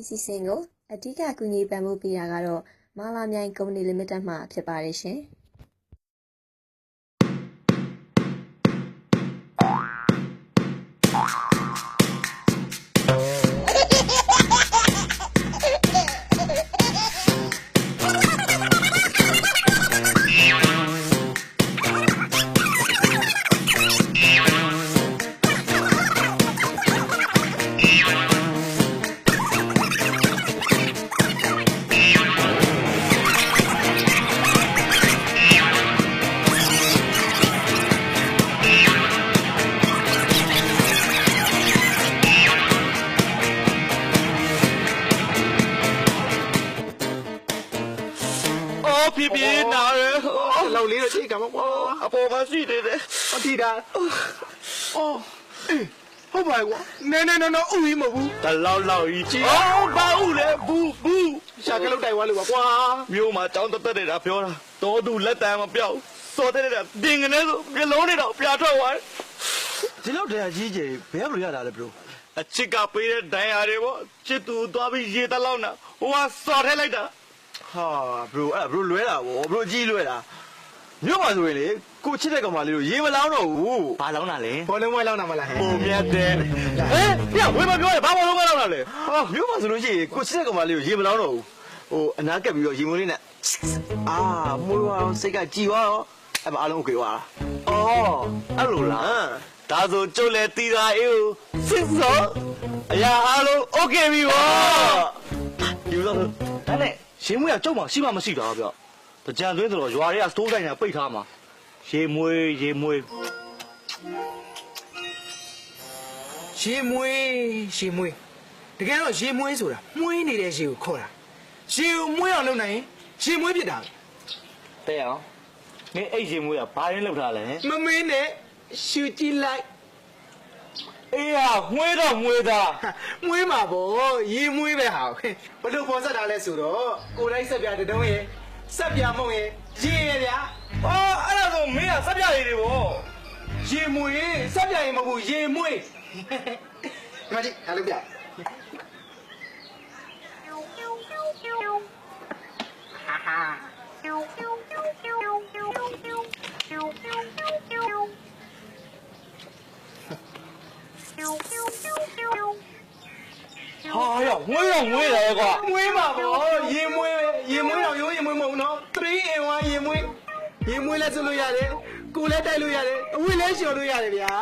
စီစဉ်ကိုအဓိကကူညီပံ့ပိုးပေးတာကတော့မာလာမြိုင်ကုမ္ပဏီလီမိတက်မှဖြစ်ပါတယ်ရှင်။皮皮哪人？老李的这干嘛？阿婆妈睡的嘞，我听的。哦，哎，好白话，那，乌鱼么不？咱老一起。哦，把乌嘞，不，下个楼带我了哇！苗嘛长得得的漂亮，多度来带嘛漂，说的的，顶个那个别老的了，别穿玩。这老这姐姐不要路亚的了，bro。啊，这个背的带下的我，这都多比热的老呢，我烧开来的。哈 bro အဲ့ bro လွဲတာဗော bro ကြီးလွဲတာမြို့မှာဆိုရင်လေကိုချစ်တဲ့ကောင်မလေးတို့ရေမလောင်းတော့ဘူး ဘာလောင်းတာလဲ ဘောလုံးဝဲလောင်းတာမလားဟဲ့ ပုံမြတ်တဲ့ဟဲ့ပြဝေးမပြောရဘာဘောလုံးမလောင်းတာလဲ ဟာမြို့မှာဆိုလို့ရှိရင်ကိုချစ်တဲ့ကောင်မလေးတို့ရေမလောင်းတော့ဘူးဟိုအနာကပ်ပြီးတော့ရေမွေးလေးနဲ့အာမွေးသွားစိတ်ကကြည်သွားတော့အဲ့မှာအလုံးကိုကြွေသွားတာအော်အဲ့လိုလား ဒါဆိုကျုပ်လည်းတီတာအေးကိုစစ်စောအရာအားလုံးโอเคပြီဗောဒီလိုဒါနဲ့ရေမွေးကကြောက်မှရှိမှမရှိတာဗျတကြံသွင်းဆိုတော့ရွာတွေကစတိုးတိုင်းနဲ့ပိတ်ထားမှာရေမွေးရေမွေးတကယ်တော့ရေမွေးဆိုတာမွေးနေတဲ့ရေကိုခေါ်တာရေကိုမွေးအောင်လုပ်နိုင်ရင်ရေမွေးဖြစ်တာ တဲ့အောင်မင်းအဲ့ရေမွေးကဘာရင်းလောက်ထားလဲ မမင်းနဲ့ရှူကြည့်လိုက် အေးဟာမွေးတော့မွေးတာ မွေးမှာဗောရေမွေးပဲဟာဘလို့ပေါ်ဆက်တာလဲဆိုတော့ကိုတိုင်းဆက်ပြတတုံးရဲ့ဆက်ပြမုံရဲ့ရေရဲ့ဗျာ အော်အဲ့ဒါဆိုမင်းကစက်ပြရည်တွေဗော ရေမွေးဆက်ပြရင်မဟုတ်ဘူးရေမွေးဒီမှာကြည့်အားလုံးပြဟာရမွေးတော့မွေးတယ်ကွာ မွေးမှာဗောရေမွေးပဲရေမွေးတော့ရိုးရေမွေးမဟုတ်ဘူးနော်3 in 1ရေမွေးလည်းစွလို့ရတယ်ကိုလည်းတိုက်လို့ရတယ်အဝတ်လည်းလျှော်လို့ရတယ်ဗျာ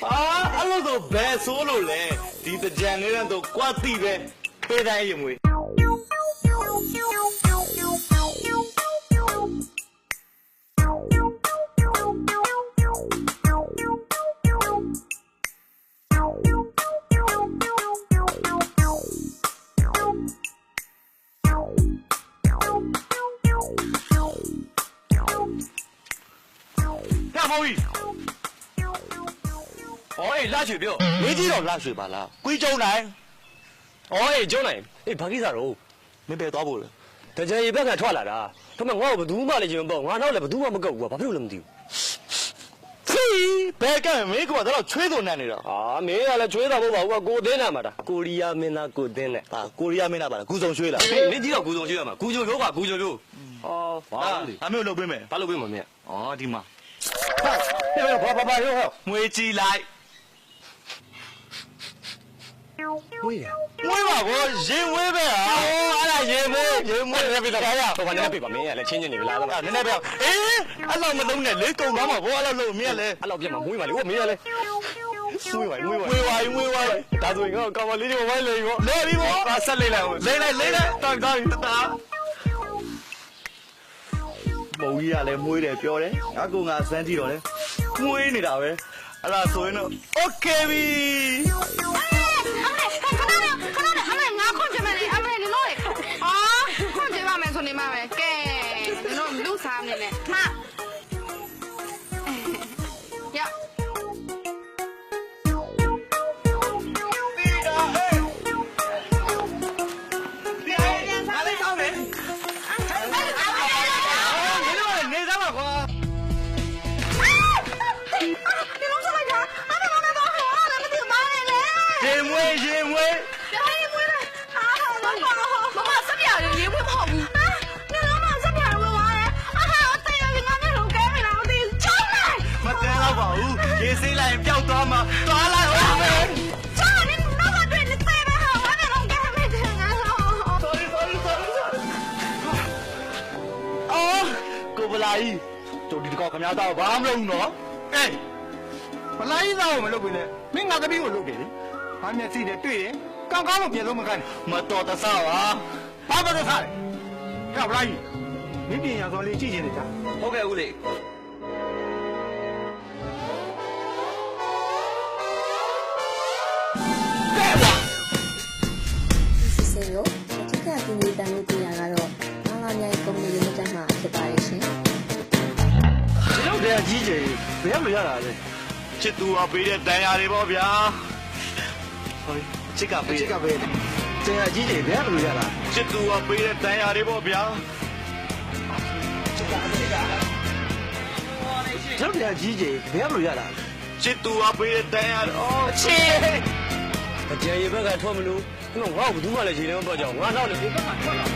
ဟာအဲ့လိုဆိုဘယ်ဆိုးလို့လဲဒီတကြံလေးတော့ကွာတိပဲပေးတိုင်းရေမွေးဟောပြီဟောအေးလာချွေပြောမင်းကြီးတော့လာချွေပါလားကွေးကျုံနိုင်ဟောအေးကျုံနိုင်အေးဘာကိစ္စတော့မင်းပဲသွားဖို့လဲတကြံရေဘက်ကထွက်လာတာဒါမှငါ့ကိုဘယ်သူမှလည်းကျင်မပေါ့ငါနောက်လည်းဘယ်သူမှမကုတ်ဘူးကွာဘာဖြစ်လို့လဲမသိဘူးဖီးဘယ်ကမင်းကတော့ချွေးသွန်နေနေတာဟာမင်းကလည်းချွေးတာမဟုတ်ပါဘူးကွာကိုသင်းနာမှာတာကိုရီးယားမင်းသားကိုသင်းနဲ့ဟာကိုရီးယားမင်းသားပါလားကူစုံချွေးလားမင်းကြီးတော့ကူစုံချွေးရမှာကူစုံရိုးကွာကူစုံရိုးဟောဘာလဲအမေကိုလုပ်ပေးမယ်ဘာလုပ်ပေးမှာမင်းဩဒီမှာဘာရောမွေးကြည့်လိုက်မွေးရမွေးပါဘောရေမွေးပဲဟာအဲ့ဒါရေမွေးလည်းပြတာရဟိုကလည်းပြပါမင်းရလည်းချင်းချင်းနေပြီလားနည်းနည်းပြအေးအဲ့လောက်မလုံးနဲ့လေကုန်သွားမှာဘောအဲ့လောက်လုံးမင်းရလည်းအဲ့လောက်ပြတ်မှာမွေးပါလေဟိုမင်းရလည်းမွေးပါဒါဆိုရင်ကောင်းပါလေးတွေဝိုင်းလေရောလဲပြီဘောဆက်လိုက်အောင်လိမ့်လိုက်တောင်းတာမုံကြီးကလည်းမွေးတယ်ပြောတယ်ငါကငါစမ်းကြည့်တော့လေမွေးနေတာပဲအဲ့ဒါဆိုရင်တော့โอเคပြီငါခွန်ချင်မယ်လေအမေဒီလိုလေအော်ခွန်ချင်ပါမယ်ဆိုနေမှာပဲကဲဒီလိုလူစားနေနဲ့ဟာရရေမွေး မမစက်ပြရတယ်ရေဝင်မဟုတ်ဘူးဟာညလုံးမစက်ပြရဝင်သွားတယ်အာဟာတေးရငါမျက်လုံးကဲမိလားမသိဘူးကျောင်းလိုက် မကန်းတော့ပါဘူးရေဆေးလိုက်ရင်ပျောက်သွားမှာသွားလိုက်ဟုတ်မယ် ကျောင်းနေတော့တွေ့နေသေးပါဟာငါမျက်လုံးကဲမိတယ်ငါ sorry အော်ကိုဗလာကြီးတို့ဒီကောက်ခမရတော့ဘာမှမလုပ်ဘူးနော်အေးဗလာကြီးတော့မလုပ်ဘူးလေမင်းငါသမီးကိုလုပ်တယ်လေဘာမျက်စိနဲ့တွေ့ရင်ကောင်းကောင်းမပြေလို့မကန်မတော်တဆပါဘာမတော်ဆလဲကဗလာကြီးမင်းပြင်ရစောလေးကြည့်နေတယ်ကြာဟုတ်ကဲ့ဦးလေး ဒီစင်ကိုအထူးကကူညီပံ့ပိုးပေးတာကတော့မာလာမြိုင်ကုမ္ပဏီလိမိတက်မှဖြစ်ပါတယ်ရှင် ရုပ်တဲ့အကြီးကြီးဘယ်လိုရတာလဲချစ်သူကပေးတဲ့တန်ရာတွေပေါ့ဗျာဟိုချစ်ကပေးတန်ရာကြီးကြီးဘယ်လိုရတာချစ်သူကပေးတဲ့တန်ရာတွေပေါ့ဗျာရုပ်တဲ့အကြီးကြီးဘယ်လိုရတာချစ်သူကပေးတဲ့တန်ရာအော်ချစ် အကျယ်ရေဘက်ကထွက်မလို့ငါ့ကိုဘယ်သူမှလည်းရေထဲမပေါ့ကြအောင်ငါနောက်လည်းဒီဘက်ကထွက်လာ